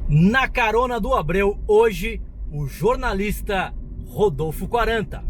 Na carona do Abreu, hoje, o jornalista Rodolfo 40.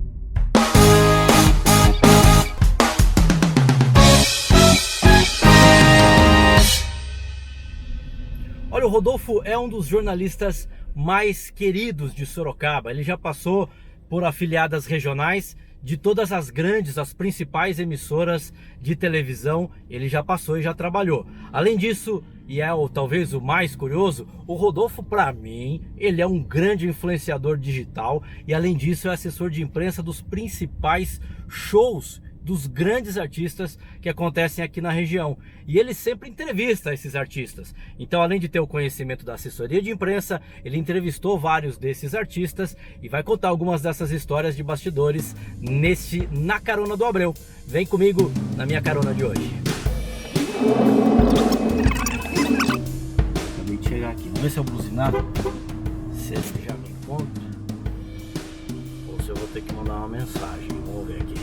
Olha, o Rodolfo é um dos jornalistas mais queridos de Sorocaba. Ele já passou por afiliadas regionais de todas as grandes, as principais emissoras de televisão. Ele já passou e já trabalhou. Além disso, e é talvez o mais curioso, o Rodolfo, para mim, ele é um grande influenciador digital e além disso é assessor de imprensa dos principais shows dos grandes artistas que acontecem aqui na região. E ele sempre entrevista esses artistas. Então, além de ter o conhecimento da assessoria de imprensa, ele entrevistou vários desses artistas e vai contar algumas dessas histórias de bastidores neste Na Carona do Abreu. Vem comigo na minha carona de hoje. Acabei de chegar aqui. Vamos ver se eu buzinar. Se esse já me encontra. Ou se eu vou ter que mandar uma mensagem. Vamos ver aqui.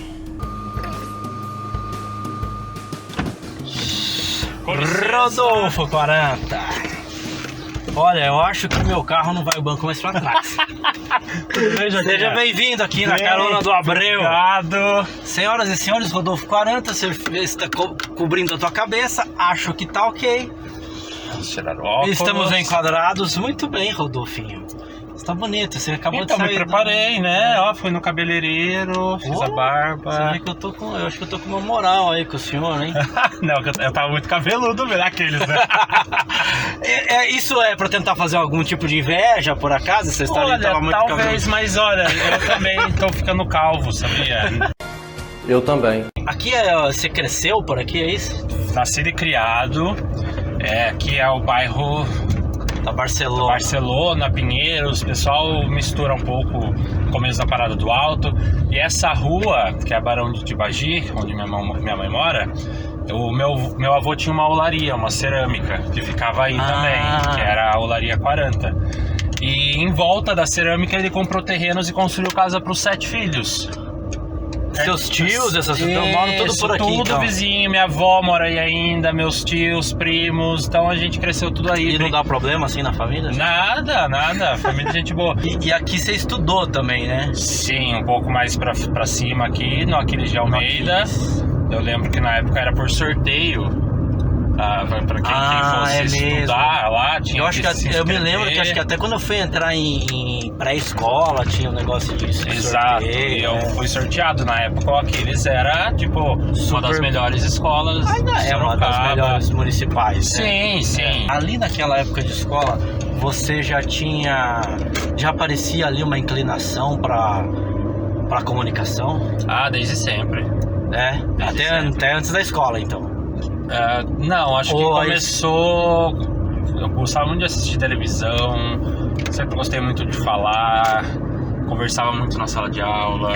Rodolfo 40. Olha, eu acho que o meu carro não vai o banco mais pra trás. Seja bem-vindo aqui na carona do Abreu. Obrigado. Senhoras e senhores, Rodolfo 40, você está cobrindo a tua cabeça. Acho que tá ok. Vamos tirar óculos. Estamos enquadrados. Muito bem, Rodolfinho. Está bonito, você acabou então, de sair. me preparei, né? Ó, fui no cabeleireiro, fiz a barba. Você vê que eu acho que eu tô com uma moral aí com o senhor, hein? Não, eu tava muito cabeludo, velho, aqueles, né? Isso é pra tentar fazer algum tipo de inveja, por acaso? Você está ali, tava muito talvez, cabeludo. mas olha, eu também tô ficando calvo, sabia? Eu também. Aqui você cresceu por aqui, é isso? Nascido e criado, aqui é o bairro Da Barcelona. Barcelona, Pinheiros, o pessoal mistura um pouco no começo da Parada do Alto. E essa rua, que é a Barão de Tibagi, onde minha mãe mora, o meu avô tinha uma olaria, uma cerâmica, que ficava aí também, que era a Olaria 40. E em volta da cerâmica ele comprou terrenos e construiu casa para os 7 filhos. Seus tios, essas pessoas moram tudo por aqui, tudo então. Vizinho, minha avó mora aí ainda, meus tios, primos, então a gente cresceu tudo aí. E não dá problema assim na família? Nada, família de gente boa. E aqui você estudou também, né? Sim, um pouco mais pra cima aqui, no Aquiles de Almeida. Eu lembro que na época era por sorteio. Pra quem fosse estudar lá, tinha eu acho que eu me lembro que acho que até quando eu fui entrar em pré-escola tinha um negócio disso. Exato, sorteio, e eu fui sorteado na época. O Aquiles era tipo uma das melhores escolas. É uma das melhores municipais. Sim, né? sim. Ali naquela época de escola, você já aparecia ali uma inclinação para comunicação? Desde sempre. Até antes da escola, então. Não, acho que começou. Eu gostava muito de assistir televisão, sempre gostei muito de falar, conversava muito na sala de aula.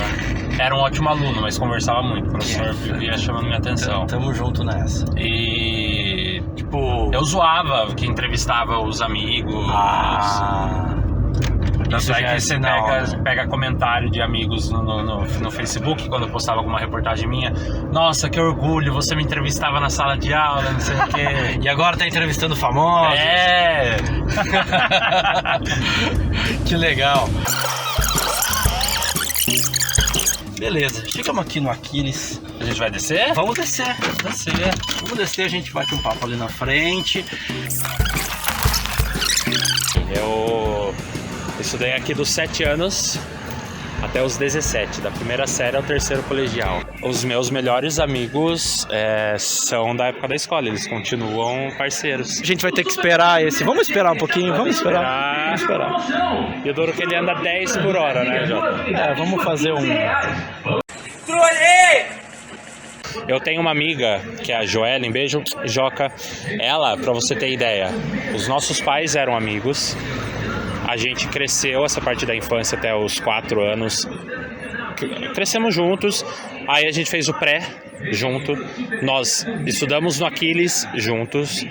Era um ótimo aluno, mas conversava muito. O professor vivia chamando minha atenção. Tamo junto nessa. E, tipo, eu zoava, que entrevistava os amigos. Isso é que você pega comentário de amigos no Facebook, quando eu postava alguma reportagem minha. Nossa, que orgulho, você me entrevistava na sala de aula, não sei o quê. E agora tá entrevistando famosos. Que legal. Beleza, chegamos aqui no Aquiles. A gente vai descer? Vamos descer. Vamos descer, a gente bate um papo ali na frente. Eu estudei aqui dos 7 anos até os 17, da primeira série ao terceiro colegial. Os meus melhores amigos são da época da escola, eles continuam parceiros. A gente vai ter que esperar esse. Vamos esperar um pouquinho, vamos esperar. E o duro que ele anda 10 por hora, né, Jota? Vamos fazer um... Eu tenho uma amiga, que é a Joellen, beijo, Joca. Ela, pra você ter ideia, os nossos pais eram amigos. A gente cresceu essa parte da infância até os 4 anos. Crescemos juntos. Aí a gente fez o pré junto. Nós estudamos no Aquiles juntos.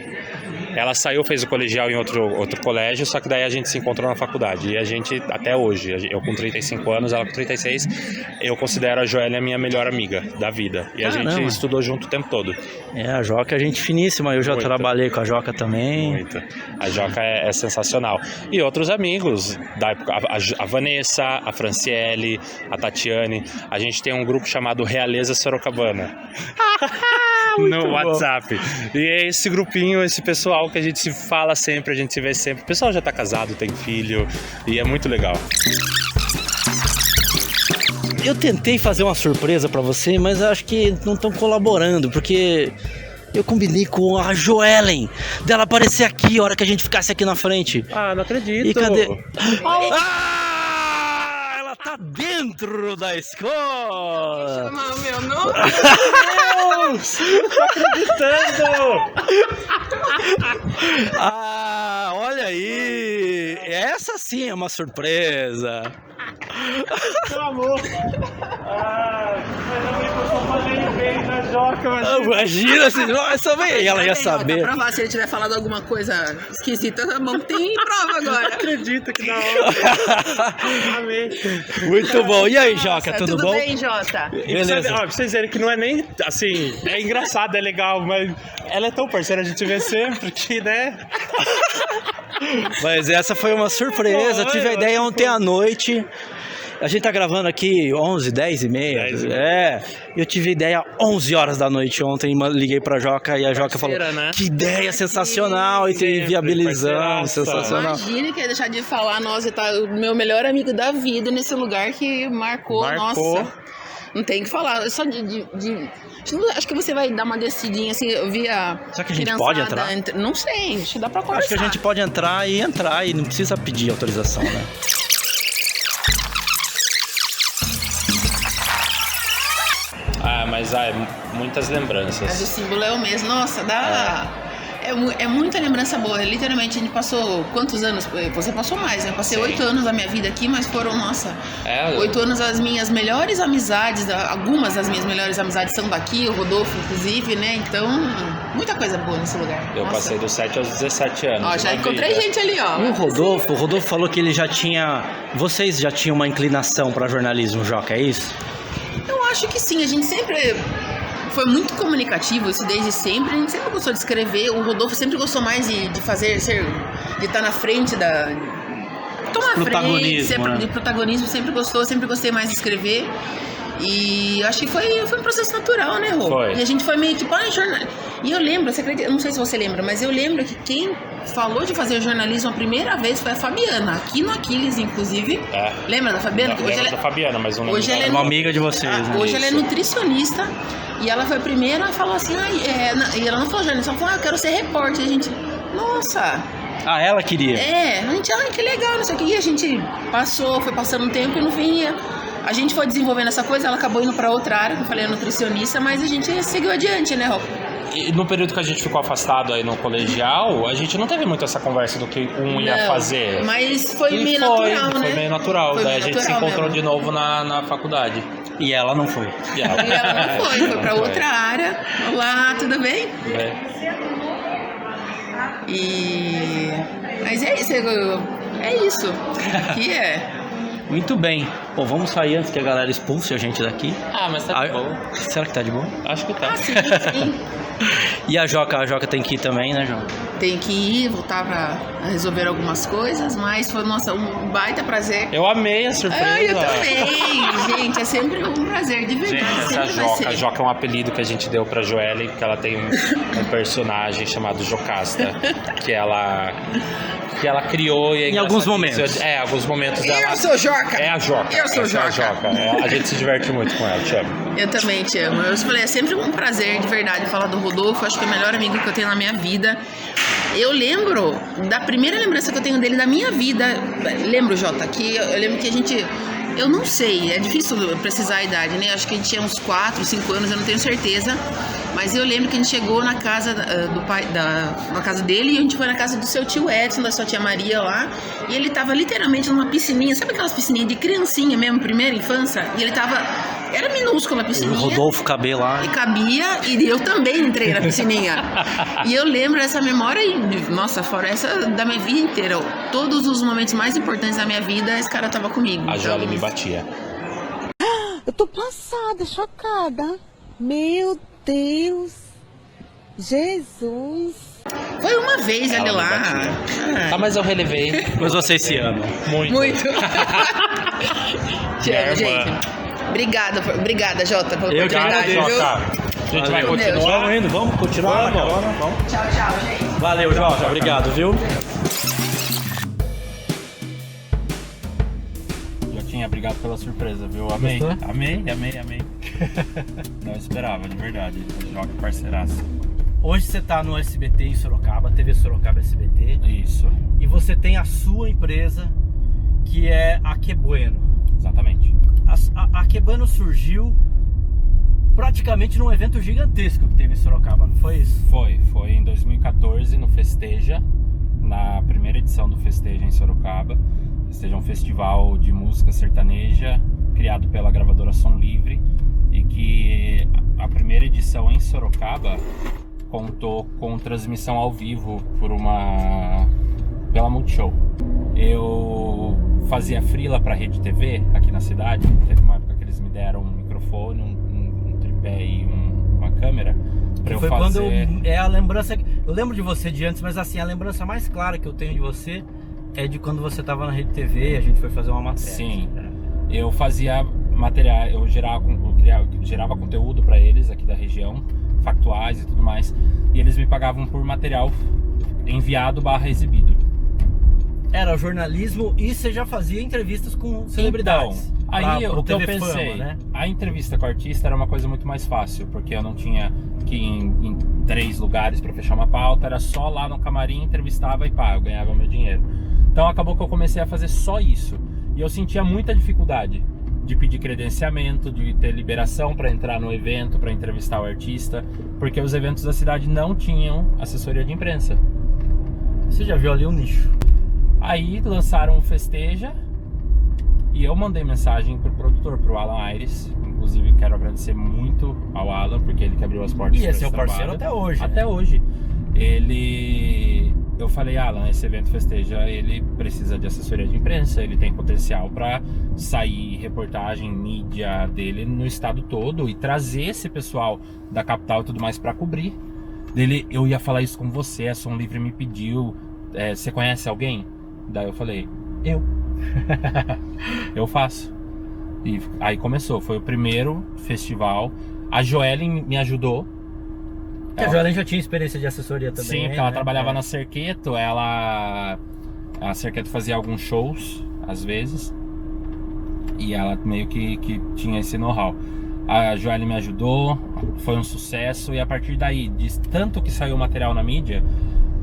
Ela saiu, fez o colegial em outro colégio, só que daí a gente se encontrou na faculdade. E a gente, até hoje, eu com 35 anos, ela com 36, eu considero a Joélia a minha melhor amiga da vida. E Caramba. a gente estudou junto o tempo todo. A Joca é gente finíssima, eu já Muito. trabalhei com a Joca também. Muito. A Joca é sensacional. E outros amigos da época, a Vanessa, a Franciele, a Tatiane. A gente tem um grupo chamado Realeza Sorocabana. No WhatsApp. E é esse grupinho, esse pessoal que a gente se fala sempre, a gente se vê sempre. O pessoal já tá casado, tem filho, e é muito legal. Eu tentei fazer uma surpresa pra você, mas acho que não estão colaborando, porque eu combinei com a Joellen dela aparecer aqui a hora que a gente ficasse aqui na frente. Ah, não acredito. E cadê? Ela tá dentro da escola! Chama meu nome? Deus! Não tô acreditando! Olha aí! Essa sim é uma surpresa! Meu amor! Mas eu só falei bem da Joca, mas... Imagina se ela ia saber. Pra provar, se ele tiver falado alguma coisa esquisita, tá bom, tem prova agora. Acredita que da hora. Amém. Muito bom. E aí, Joca, Nossa, tudo bom? Bem, Jota? Beleza. Pra vocês verem que não é nem, assim, é engraçado, é legal, mas ela é tão parceira, a gente vê sempre que, né? Mas essa foi uma surpresa. Eu tive a ideia ontem à noite. A gente tá gravando aqui 11, 10 e meia. 10 e meia. Eu tive a ideia 11 horas da noite ontem. Liguei pra Joca e a Joca falou: né? que ideia sensacional! E Sempre, viabilizando, parceiraça. sensacional. Imagina que ia deixar de falar, nossa, tá o meu melhor amigo da vida nesse lugar que marcou. Nossa. Não tem que falar, só acho que você vai dar uma descidinha assim, eu vi a Será que a gente pode entrar? Não sei, acho que dá pra conversar. Acho que a gente pode entrar e não precisa pedir autorização, né? Mas muitas lembranças. Mas o símbolo é o mesmo, nossa, dá... É muita lembrança boa, literalmente a gente passou quantos anos? Você passou mais, né? Eu passei 8 anos da minha vida aqui, mas foram, nossa, 8 anos as minhas melhores amizades, algumas das minhas melhores amizades são daqui, o Rodolfo inclusive, né? Então, muita coisa boa nesse lugar. Eu Nossa. passei dos 7 aos 17 anos. Ó, já encontrei gente ali, ó. E o Rodolfo falou que ele já tinha... Vocês já tinham uma inclinação para jornalismo, Joca, é isso? Eu acho que sim, a gente sempre... Foi muito comunicativo, isso desde sempre. A gente sempre gostou de escrever. O Rodolfo sempre gostou mais de fazer, de estar na frente da... Tomar frente, sempre, né? De protagonismo, sempre gostou, sempre gostei mais de escrever. E eu acho que foi um processo natural, né, Rô? Foi. E a gente foi meio tipo, jornal. E eu lembro, você acredita, eu não sei se você lembra, mas eu lembro que quem falou de fazer jornalismo a primeira vez foi a Fabiana, aqui no Aquiles, inclusive. Lembra da Fabiana? Não, lembro da Fabiana, mas não hoje ela é uma amiga de vocês, né? Hoje ela é nutricionista e ela foi a primeira a falar assim, e ela não falou jornalista, ela falou, eu quero ser repórter. A gente, nossa... ela queria. A gente, que legal, não sei o que. E a gente foi passando um tempo e no fim a gente foi desenvolvendo essa coisa, ela acabou indo pra outra área, que eu falei, a nutricionista, mas a gente seguiu adiante, né, Rô? E no período que a gente ficou afastado aí no colegial, a gente não teve muito essa conversa do que ia fazer. Mas foi meio natural, né? Foi meio natural. Foi Daí meio a gente se natural encontrou mesmo. de novo na faculdade. E ela não foi. E ela não foi pra outra área. Olá, tudo bem? Mas é isso. Que Muito bem. Bom, vamos sair antes que a galera expulse a gente daqui. Mas tá de boa. Será que tá de boa? Acho que tá. sim. E a Joca tem que ir também, né, Joca? Tem que ir, voltar pra resolver algumas coisas, mas foi, nossa, um baita prazer. Eu amei a surpresa. Eu também, gente, é sempre um prazer, de verdade. Gente, essa Joca, a Joca é um apelido que a gente deu pra Joelle, porque ela tem um personagem chamado Jocasta, que ela criou. E em alguns momentos. Alguns momentos dela. Eu sou Joca. É a Joca. Eu sou Joca. Joca. A gente se diverte muito com ela, te amo. Eu também te amo. Eu falei, é sempre um prazer, de verdade, falar do Rodolfo. Acho que é o melhor amigo que eu tenho na minha vida. Eu lembro da primeira lembrança que eu tenho dele da minha vida. Lembro, Jota, que eu lembro que a gente... Eu não sei, é difícil precisar a idade, né? Acho que a gente tinha uns 4, 5 anos, eu não tenho certeza. Mas eu lembro que a gente chegou na casa do pai, na casa dele, e a gente foi na casa do seu tio Edson, da sua tia Maria lá. E ele tava literalmente numa piscininha, sabe aquelas piscininhas de criancinha mesmo, primeira infância? E ele tava Era minúscula a O piscininha. Rodolfo cabia lá. E cabia, e eu também entrei na piscininha. E eu lembro essa memória, e, nossa, fora essa da minha vida inteira. Todos os momentos mais importantes da minha vida, esse cara tava comigo. A Jolie me batia. Eu tô passada, chocada. Meu Deus. Jesus. Foi uma vez Ela ali me lá. batia. Tá, mas eu relevei. Mas vocês se amam. Muito. Muito. Minha irmã. Gente. Obrigada, Jota, pela Eu que oportunidade, agradeço, viu? Tá. A gente vai Valeu. continuar. Vamos indo, vamos continuar. Vamos. Tchau, gente. Valeu, Jota. Obrigado, viu? Jotinha, obrigado pela surpresa, viu? Amei. Gostou? Amei. Não esperava, de verdade. Joga parceiraço. Hoje você tá no SBT em Sorocaba, TV Sorocaba SBT. Isso, E você tem a sua empresa, que é a Que Bueno. exatamente. A Que Bueno surgiu praticamente num evento gigantesco que teve em Sorocaba, não foi isso? Foi em 2014 no Festeja, na primeira edição do Festeja em Sorocaba. Festeja é um festival de música sertaneja criado pela gravadora Som Livre, e que a primeira edição em Sorocaba contou com transmissão ao vivo pela Multishow. Eu fazia freela para Rede TV aqui na cidade. Teve uma época que eles me deram um microfone, um tripé e uma câmera para eu Foi fazer. quando é a lembrança. Eu lembro de você de antes, mas assim, a lembrança mais clara que eu tenho de você é de quando você tava na Rede TV e a gente foi fazer uma matéria. Sim. Eu fazia material, eu gerava conteúdo para eles aqui da região, factuais e tudo mais, e eles me pagavam por material enviado/exibido. Era jornalismo e você já fazia entrevistas com celebridades. Então, aí pro eu TV pensei, Fama, né? a entrevista com o artista era uma coisa muito mais fácil, porque eu não tinha que ir em 3 lugares para fechar uma pauta, era só lá no camarim, entrevistava e pá, eu ganhava meu dinheiro. Então acabou que eu comecei a fazer só isso, e eu sentia muita dificuldade de pedir credenciamento, de ter liberação para entrar no evento, para entrevistar o artista, porque os eventos da cidade não tinham assessoria de imprensa. Você já viu ali um nicho. Aí lançaram o Festeja e eu mandei mensagem pro produtor, pro Alan Aires. Inclusive quero agradecer muito ao Alan, porque ele que abriu as portas. E é seu parceiro até hoje. Até né? hoje. Eu falei, Alan, esse evento Festeja, ele precisa de assessoria de imprensa, ele tem potencial para sair reportagem, mídia dele no estado todo e trazer esse pessoal da capital e tudo mais para cobrir. Eu ia falar isso com você, a Som Livre me pediu, você conhece alguém? Daí eu falei, eu faço. E aí começou, foi o primeiro festival. A Joellen me ajudou. A Joellen já tinha experiência de assessoria também. Sim, porque ela trabalhava na Serqueto, a Serqueto fazia alguns shows, às vezes, e ela meio que tinha esse know-how. A Joellen me ajudou, foi um sucesso, e a partir daí, de tanto que saiu material na mídia,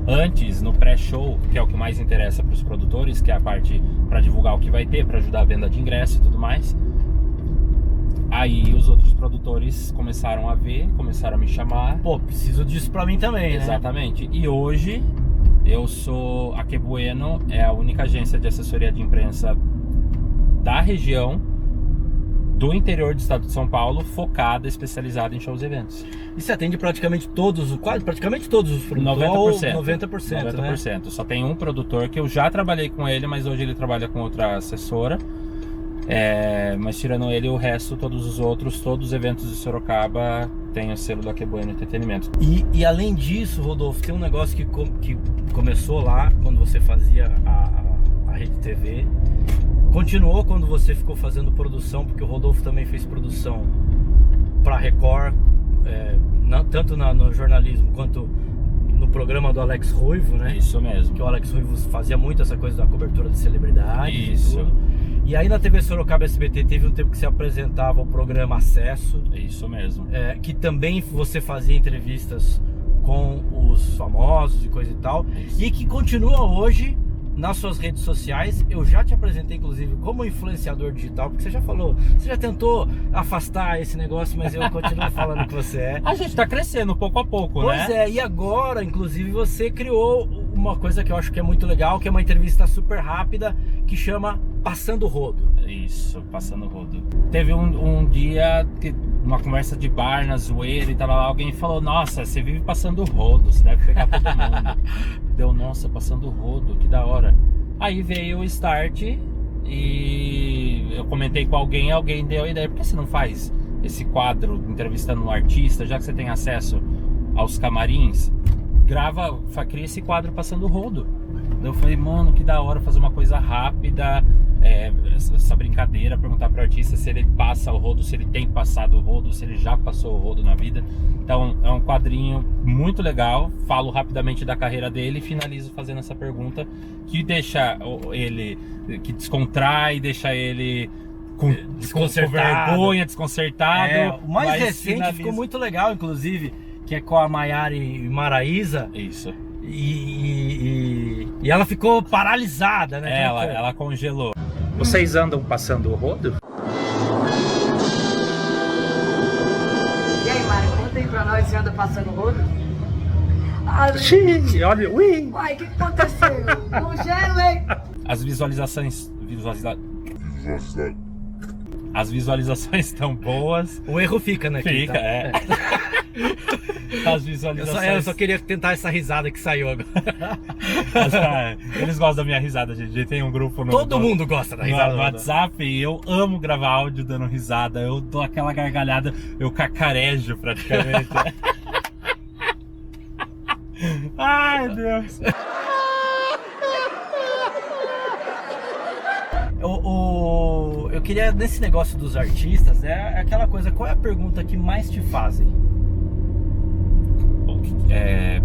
antes, no pré-show, que é o que mais interessa para os produtores, que é a parte para divulgar o que vai ter, para ajudar a venda de ingresso e tudo mais, aí os outros produtores começaram a ver, começaram a me chamar. Pô, preciso disso pra mim também, né? Exatamente. E hoje a Que Bueno é a única agência de assessoria de imprensa da região do interior do estado de São Paulo, focada, especializada em shows e eventos. E você atende praticamente todos os produtores? 90%. 90%, né? 90%. Só tem um produtor que eu já trabalhei com ele, mas hoje ele trabalha com outra assessora. Mas tirando ele, o resto, todos os outros, todos os eventos de Sorocaba tem o selo da Que Bueno Entretenimento. E além disso, Rodolfo, tem um negócio que começou lá quando você fazia a Rede TV, continuou quando você ficou fazendo produção, porque o Rodolfo também fez produção para Record, tanto no jornalismo quanto no programa do Alex Ruivo, né? Isso mesmo. Que o Alex Ruivo fazia muito essa coisa da cobertura de celebridades. Isso. E tudo. E aí na TV Sorocaba SBT teve um tempo que você apresentava o programa Acesso. Isso mesmo. Que também você fazia entrevistas com os famosos e coisa e tal. Isso. E que continua hoje nas suas redes sociais. Eu já te apresentei, inclusive, como influenciador digital, porque você já falou, você já tentou afastar esse negócio, mas eu continuo falando que você é. A gente tá crescendo pouco a pouco, Pois né? e agora, inclusive, você criou uma coisa que eu acho que é muito legal, que é uma entrevista super rápida, que chama Passando o Rodo. Isso, passando o rodo. Teve um dia, uma conversa de bar, na zoeira e tal, alguém falou, nossa, você vive passando o rodo, você deve pegar todo mundo. Deu, nossa, passando o rodo, que da hora. Aí veio o start e eu comentei com alguém deu a ideia, por que você não faz esse quadro entrevistando um artista, já que você tem acesso aos camarins, cria esse quadro passando o rodo. Daí eu falei, mano, que da hora fazer uma coisa rápida, essa brincadeira, perguntar pro artista se ele passa o rodo, se ele tem passado o rodo, se ele já passou o rodo na vida. Então é um quadrinho muito legal, falo rapidamente da carreira dele e finalizo fazendo essa pergunta que deixa ele, que descontrai, deixa ele com vergonha, desconcertado. O mais recente ficou muito legal, inclusive, que é com a Maiara e Maraísa. Isso. E ela ficou paralisada, né? Ela congelou. Vocês andam passando o rodo? E aí, Mário, conta aí pra nós, você anda passando o rodo? Olha, ui! Uai, o que aconteceu? Congelei! As visualizações estão boas. O erro fica, né? Fica, é. As visualizações. Eu só queria tentar essa risada que saiu agora. Eles gostam da minha risada, gente. Tem um grupo Todo mundo gosta da risada no WhatsApp e eu amo gravar áudio dando risada. Eu dou aquela gargalhada, eu cacarejo praticamente. Ai, Deus. Eu queria, nesse negócio dos artistas, é aquela coisa, qual é a pergunta que mais te fazem?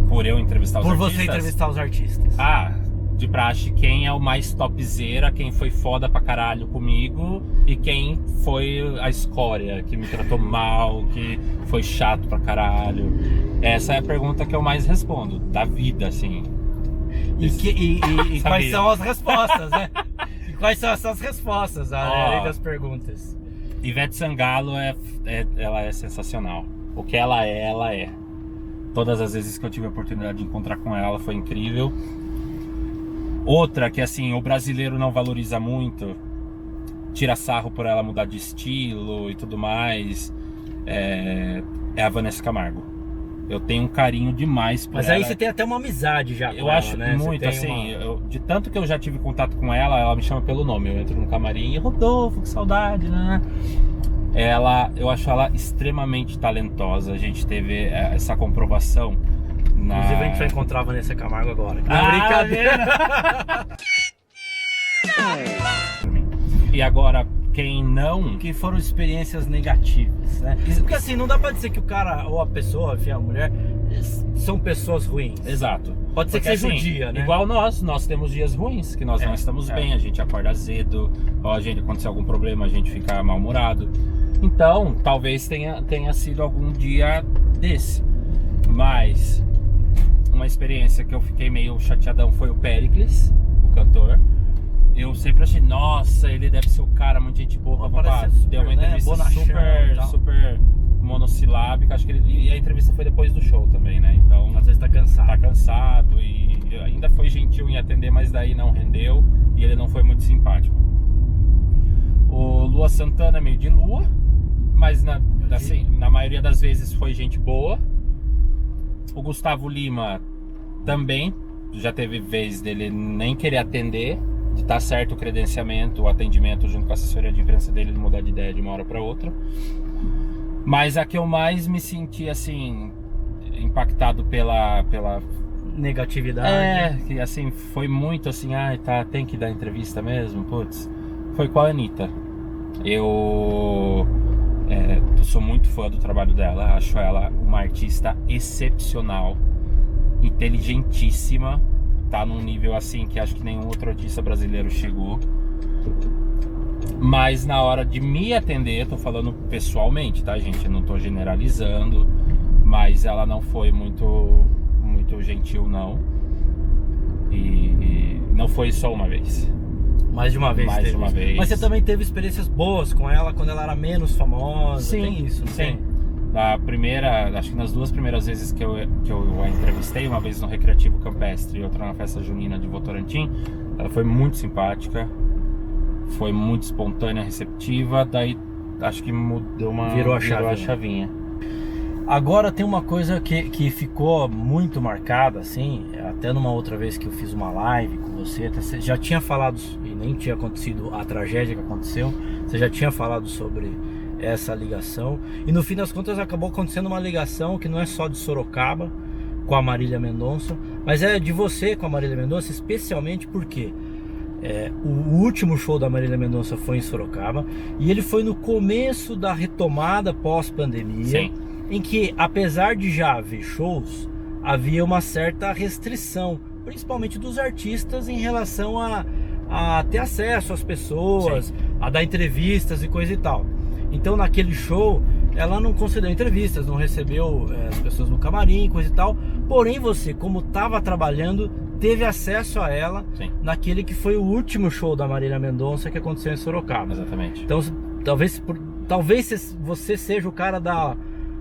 Por eu entrevistar os artistas? Por você entrevistar os artistas. De praxe, quem é o mais topzera, quem foi foda pra caralho comigo e quem foi a escória, que me tratou mal, que foi chato pra caralho. Essa é a pergunta que eu mais respondo, da vida, assim. E quais são as respostas, né? E quais são essas respostas, além das perguntas? Ivete Sangalo, ela é sensacional. O que ela é. Todas as vezes que eu tive a oportunidade de encontrar com ela foi incrível. Outra que, assim, o brasileiro não valoriza muito, tira sarro por ela mudar de estilo e tudo mais, é a Vanessa Camargo. Eu tenho um carinho demais por ela. Mas aí você tem até uma amizade já com eu ela, acho né? muito, assim, de tanto que eu já tive contato com ela me chama pelo nome. Eu entro no camarim e Rodolfo, que saudade, né? Eu acho ela extremamente talentosa. A gente teve essa comprovação. Inclusive a gente vai encontrar a Vanessa Camargo agora. Brincadeira! E agora, quem não... Que foram experiências negativas, né? Porque assim, não dá pra dizer que o cara ou a pessoa, enfim, a mulher, são pessoas ruins. Exato. Pode ser que seja um dia, né? Igual nós temos dias ruins, que nós não estamos bem, a gente acorda azedo, ou a gente acontecer algum problema, a gente fica mal-humorado. Então, talvez tenha sido algum dia desse. Mas uma experiência que eu fiquei meio chateadão foi o Péricles, o cantor. Eu sempre achei, nossa, ele deve ser o cara, muito gente boa, deu uma entrevista super monossilábica, acho que e a entrevista foi depois do show também, né? Então, às vezes tá cansado e ainda foi gentil em atender, mas daí não rendeu e ele não foi muito simpático. O Lua Santana é meio de lua, mas na maioria das vezes foi gente boa. O Gustavo Lima também, já teve vez dele nem querer atender, de estar certo o credenciamento, o atendimento junto com a assessoria de imprensa dele, de mudar de ideia de uma hora para outra. Mas a que eu mais me senti, assim, impactado pela negatividade. Que assim, foi muito assim, tem que dar entrevista mesmo, putz. Foi com a Anitta. Eu sou muito fã do trabalho dela, acho ela uma artista excepcional, inteligentíssima, tá num nível assim que acho que nenhum outro artista brasileiro chegou. Mas na hora de me atender, tô falando pessoalmente, tá, gente? Eu não tô generalizando, mas ela não foi muito gentil, não. E não foi só uma vez. Mais de uma vez. Mas você também teve experiências boas com ela quando ela era menos famosa. Sim, tem isso, não sim. tem? Da primeira, acho que nas 2 primeiras vezes que eu a entrevistei, uma vez no Recreativo Campestre e outra na festa junina de Votorantim, ela foi muito simpática, foi muito espontânea, receptiva, daí acho que virou a chavinha. Agora tem uma coisa que ficou muito marcada, assim, até numa outra vez que eu fiz uma live com você, até você já tinha falado, e nem tinha acontecido a tragédia que aconteceu, você já tinha falado sobre essa ligação, e no fim das contas acabou acontecendo uma ligação que não é só de Sorocaba com a Marília Mendonça, mas é de você com a Marília Mendonça, especialmente porque o último show da Marília Mendonça foi em Sorocaba, e ele foi no começo da retomada pós-pandemia. Sim. Em que, apesar de já haver shows, havia uma certa restrição, principalmente dos artistas, em relação a ter acesso às pessoas, Sim. a dar entrevistas e coisa e tal. Então, naquele show, ela não concedeu entrevistas, não recebeu as pessoas no camarim, coisa e tal. Porém, você, como estava trabalhando, teve acesso a ela. Sim. Naquele que foi o último show da Marília Mendonça que aconteceu em Sorocaba. Exatamente. Então, talvez você seja o cara da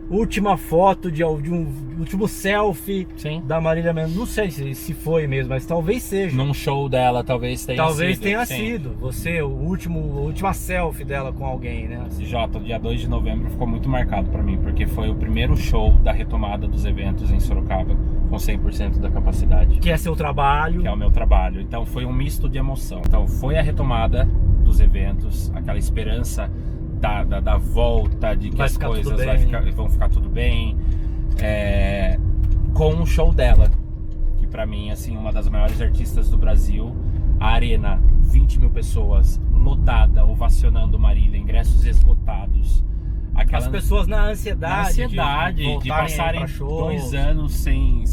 última foto de um último selfie. Sim. Da Marília Mendonça. Não sei se foi mesmo, mas talvez seja. Num show dela talvez tenha sido você, a última selfie dela com alguém, né? Jota, dia 2 de novembro ficou muito marcado pra mim, porque foi o primeiro show da retomada dos eventos em Sorocaba com 100% da capacidade. Que é seu trabalho. Que é o meu trabalho. Então foi um misto de emoção. Então foi a retomada dos eventos, aquela esperança da volta, de que as coisas vão ficar tudo bem, com um show dela, que pra mim, assim, uma das maiores artistas do Brasil. A arena, 20 mil pessoas, lotada, ovacionando Marília, ingressos esgotados. As pessoas na ansiedade de passarem 2 anos sem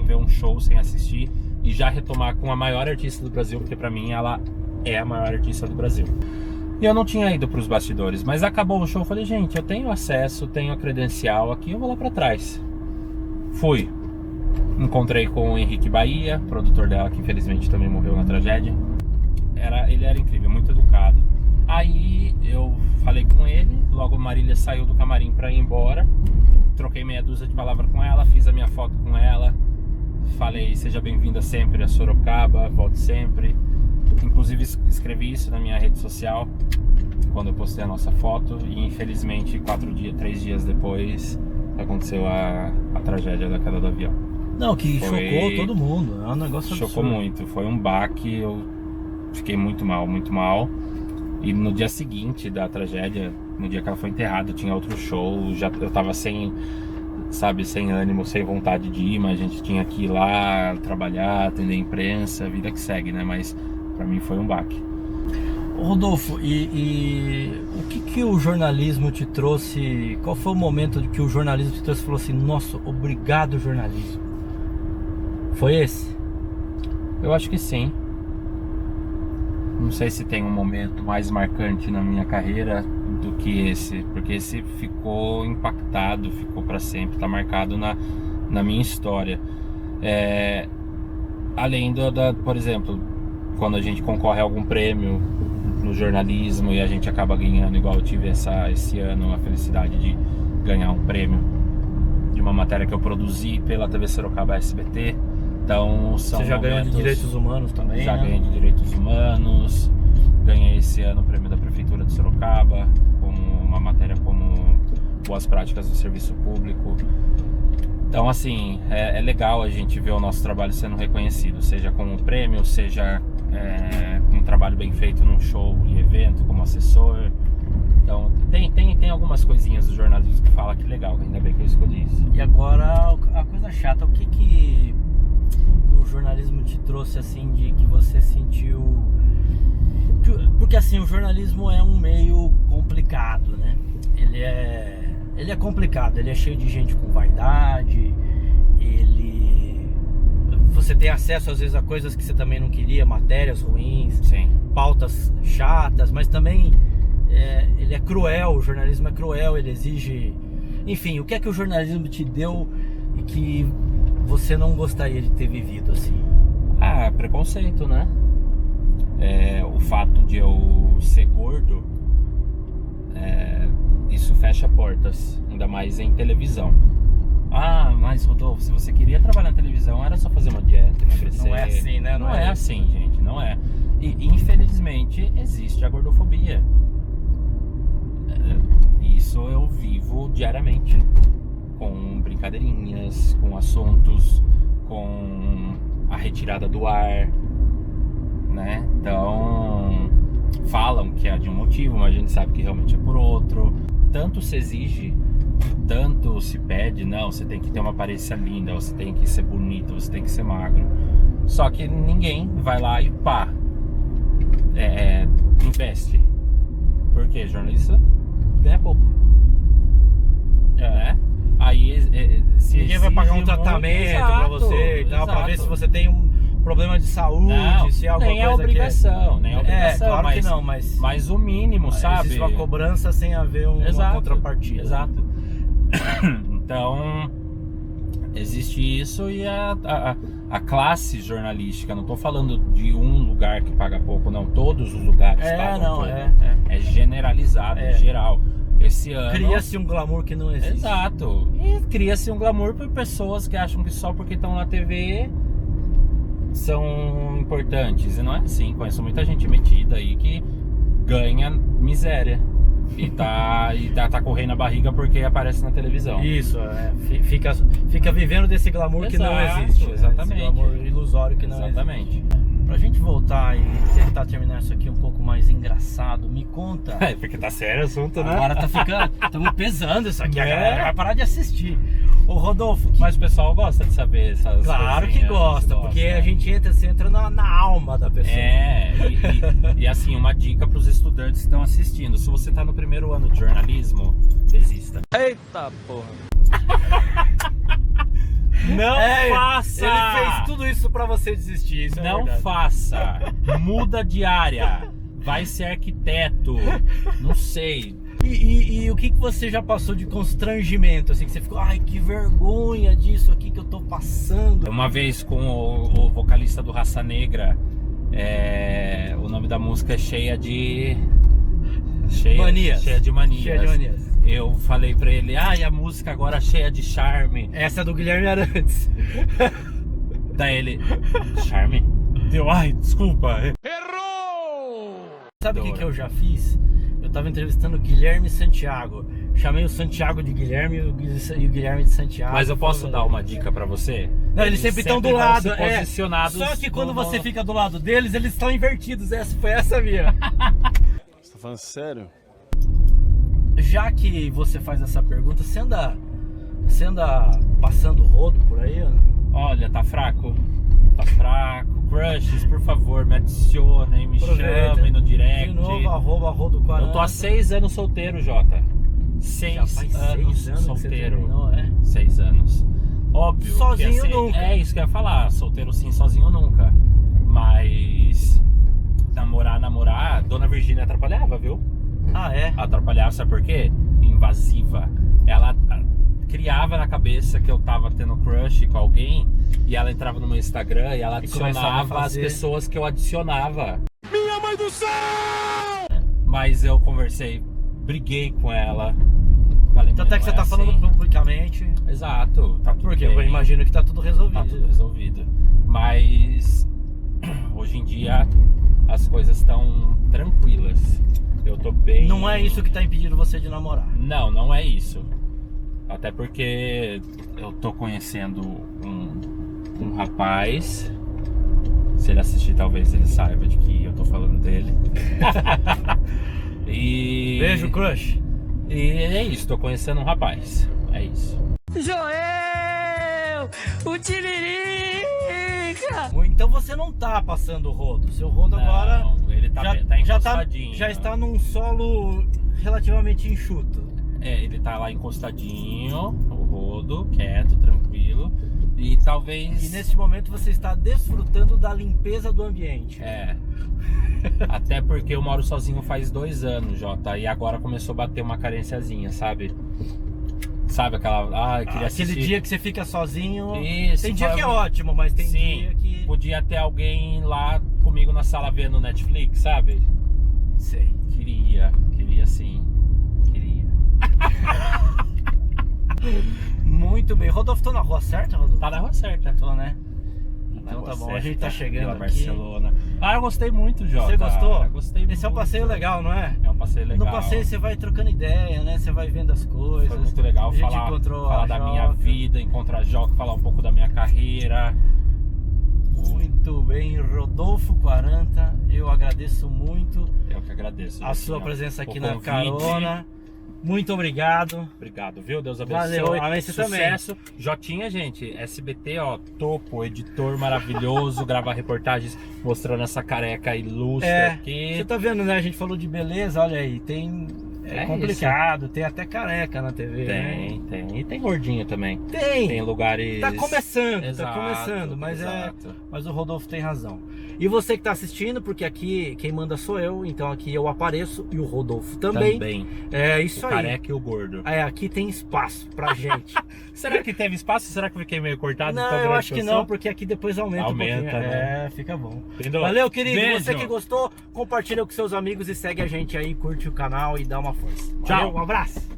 ver um show, sem assistir, e já retomar com a maior artista do Brasil, porque pra mim ela é a maior artista do Brasil. E eu não tinha ido para os bastidores, mas acabou o show, eu falei, gente, eu tenho acesso, tenho a credencial aqui, eu vou lá para trás. Fui. Encontrei com o Henrique Bahia, produtor dela, que infelizmente também morreu na tragédia. Ele era incrível, muito educado. Aí eu falei com ele, logo a Marília saiu do camarim para ir embora. Troquei meia dúzia de palavras com ela, fiz a minha foto com ela. Falei, seja bem-vinda sempre a Sorocaba, volte sempre. Inclusive escrevi isso na minha rede social quando eu postei a nossa foto, e infelizmente 3 dias depois aconteceu a tragédia da queda do avião. Não, que chocou todo mundo, é um negócio absurdo. Chocou muito, foi um baque, eu fiquei muito mal. E no dia seguinte da tragédia, no dia que ela foi enterrada, tinha outro show, eu tava sem ânimo, sem vontade de ir, mas a gente tinha que ir lá trabalhar, atender a imprensa, vida que segue, né? Mas pra mim foi um baque. Rodolfo, e o que o jornalismo te trouxe? Qual foi o momento que o jornalismo te trouxe e falou assim, nossa, obrigado jornalismo? Foi esse? Eu acho que sim. Não sei se tem um momento mais marcante na minha carreira do que esse, porque esse ficou impactado, ficou pra sempre, tá marcado na minha história. Além por exemplo, quando a gente concorre a algum prêmio no jornalismo e a gente acaba ganhando, igual eu tive esse ano a felicidade de ganhar um prêmio de uma matéria que eu produzi pela TV Sorocaba SBT. Então são Você já ganhou de direitos humanos também? Já ganhei de direitos humanos. Ganhei esse ano o prêmio da Prefeitura de Sorocaba com uma matéria como Boas Práticas do Serviço Público. Então assim, é legal a gente ver o nosso trabalho sendo reconhecido, seja com um prêmio, seja com um trabalho bem feito num show e evento como assessor. Então tem algumas coisinhas do jornalismo que fala que legal, ainda bem que eu escolhi isso. E agora a coisa chata, o que o jornalismo te trouxe assim, de que você sentiu? Porque assim, o jornalismo é um meio complicado, né? Ele é complicado, ele é cheio de gente com vaidade, você tem acesso às vezes a coisas que você também não queria, matérias ruins, sim, pautas chatas, mas também ele é cruel, o jornalismo é cruel, ele exige... Enfim, o que é que o jornalismo te deu e que você não gostaria de ter vivido assim? Preconceito, né? O fato de eu ser gordo, isso fecha portas ainda mais em televisão. Ah, mas Rodolfo, se você queria trabalhar na televisão, era só fazer uma dieta, emagrecer. Não é assim, né? Não é assim, gente, não é. E infelizmente existe a gordofobia. Isso eu vivo diariamente, com brincadeirinhas, com assuntos, com a retirada do ar, né? Então, falam que é de um motivo, mas a gente sabe que realmente é por outro. Tanto se exige, tanto se pede, não, você tem que ter uma aparência linda, você tem que ser bonito, você tem que ser magro. Só que ninguém vai lá e pá, investe. Por quê? Jornalista ganha pouco. Né? Aí se ninguém vai pagar um exige tratamento muito, pra você e tal, pra ver se você tem um problema de saúde, não, se é alguma nem é coisa obrigação, nem é obrigação. Claro mas, que não, mas o mínimo, sabe? existe uma cobrança sem haver uma contrapartida. Exato. Então, existe isso e a classe jornalística, não tô falando de um lugar que paga pouco, não, todos os lugares pagam pouco. É generalizado, é geral. Esse ano cria-se um glamour que não existe. Exato. E cria-se um glamour por pessoas que acham que só porque estão na TV são importantes. E não é assim. Conheço muita gente metida aí que ganha miséria e tá correndo a barriga porque aparece na televisão. Isso, fica vivendo desse glamour que não existe. Exatamente. Esse glamour ilusório que não existe. Pra gente voltar e tentar terminar isso aqui um pouco mais engraçado, me conta. Porque tá sério o assunto, né? Agora tá ficando, estamos pesando isso aqui, a galera vai parar de assistir. Ô Rodolfo, mas o pessoal gosta de saber essas claro que gosta, porque a gente entra na alma da pessoa. E assim, uma dica pros estudantes que estão assistindo: se você tá no primeiro ano de jornalismo, desista. Eita porra. Não faça! Ele fez tudo isso pra você desistir, isso não faça! Muda de área, vai ser arquiteto, não sei. E o que você já passou de constrangimento, assim, que você ficou, ai, que vergonha disso aqui que eu tô passando? Uma vez com o vocalista do Raça Negra, o nome da música é Cheia de Manias. Eu falei pra ele, e a música agora cheia de charme. Essa é do Guilherme Arantes. Daí ele, charme? Deu, desculpa. Errou! Sabe o que eu já fiz? Eu tava entrevistando o Guilherme Santiago. Chamei o Santiago de Guilherme e o Guilherme de Santiago. Mas eu posso dar uma dica pra você? Não, eles sempre estão do lado. Posicionados. Só que quando você fica do lado deles, eles estão invertidos. Foi essa minha. Você tá falando sério? Já que você faz essa pergunta, você anda passando rodo por aí? Olha, tá fraco. Tá fraco. Crushes, por favor, me adicionem, me chamem no direct. De novo, @rodo40. Eu tô há 6 anos solteiro, Jota. 6 anos solteiro. Terminou, 6 anos. Óbvio. Sozinho nunca. É isso que eu ia falar. Solteiro sim, sozinho nunca. Mas namorar, Dona Virgínia atrapalhava, viu? Atrapalhava, sabe por quê? Invasiva. Ela criava na cabeça que eu tava tendo crush com alguém e ela entrava no meu Instagram e ela adicionava as pessoas que eu adicionava. Minha mãe do céu! Mas eu conversei, briguei com ela. Tanto até que você tá falando publicamente. Exato. Tá tudo porque bem. Eu imagino que tá tudo resolvido. Tá tudo resolvido. Mas hoje em dia as coisas estão tranquilas. Eu tô bem... Não é isso que tá impedindo você de namorar. Não, não é isso. Até porque eu tô conhecendo um rapaz. Se ele assistir, talvez ele saiba de que eu tô falando dele. Beijo, crush. E é isso, tô conhecendo um rapaz. É isso. Joel! O Tiririca! Então você não tá passando o rodo. Seu rodo agora ele tá encostadinho. Já está num solo relativamente enxuto. Ele tá lá encostadinho, o rodo, quieto, tranquilo. E talvez... E nesse momento você está desfrutando da limpeza do ambiente. Até porque eu moro sozinho faz 2 anos, Jota. E agora começou a bater uma carenciazinha, sabe? Sabe aquela... Aquele dia que você fica sozinho. Isso, tem dia que é ótimo, mas tem dia que... Podia ter alguém lá comigo na sala vendo Netflix, sabe? Sei. Queria sim. Queria. Muito bem. Rodolfo, tô na rua certa, Rodolfo? Tá na rua certa. Tô, né? Na Então rua tá bom, a certa, gente tá chegando Vila aqui. Barcelona. Ah, eu gostei muito, Jota. Você gostou? Eu gostei Esse é um muito. passeio legal, não é? É um passeio legal. No passeio você vai trocando ideia, né? Você vai vendo as coisas. Foi muito legal A gente falar encontrou a da minha Joca. vida, encontrar a Joca, falar um pouco da minha carreira. Muito bem, Rodolfo 40, eu agradeço muito Eu que agradeço. a sua Jotinha, presença aqui o na convite. carona. Muito obrigado. Obrigado, viu? Deus abençoe. Valeu, amém, você Sucesso. Jotinha, gente, SBT, ó, topo, editor maravilhoso, grava reportagens mostrando essa careca ilustre aqui. Você tá vendo, né? A gente falou de beleza, olha aí, tem... É complicado, tem até careca na TV. Tem, né? tem. E tem gordinho também. Tem! Tem lugares... Tá começando, Exato, tá começando, mas exato. mas o Rodolfo tem razão. E você que tá assistindo, porque aqui quem manda sou eu, então aqui eu apareço e o Rodolfo também. É isso o aí. careca e o gordo. Aqui tem espaço pra gente. Será que teve espaço? Será que eu fiquei meio cortado? Não, tão eu grande acho que eu não, sou? porque aqui depois aumenta um pouquinho. né? Fica bom. Entendeu? Valeu, querido. Beijo. Você que gostou, compartilha com seus amigos e segue a gente aí, curte o canal e dá uma força. Tchau. Valeu, um abraço.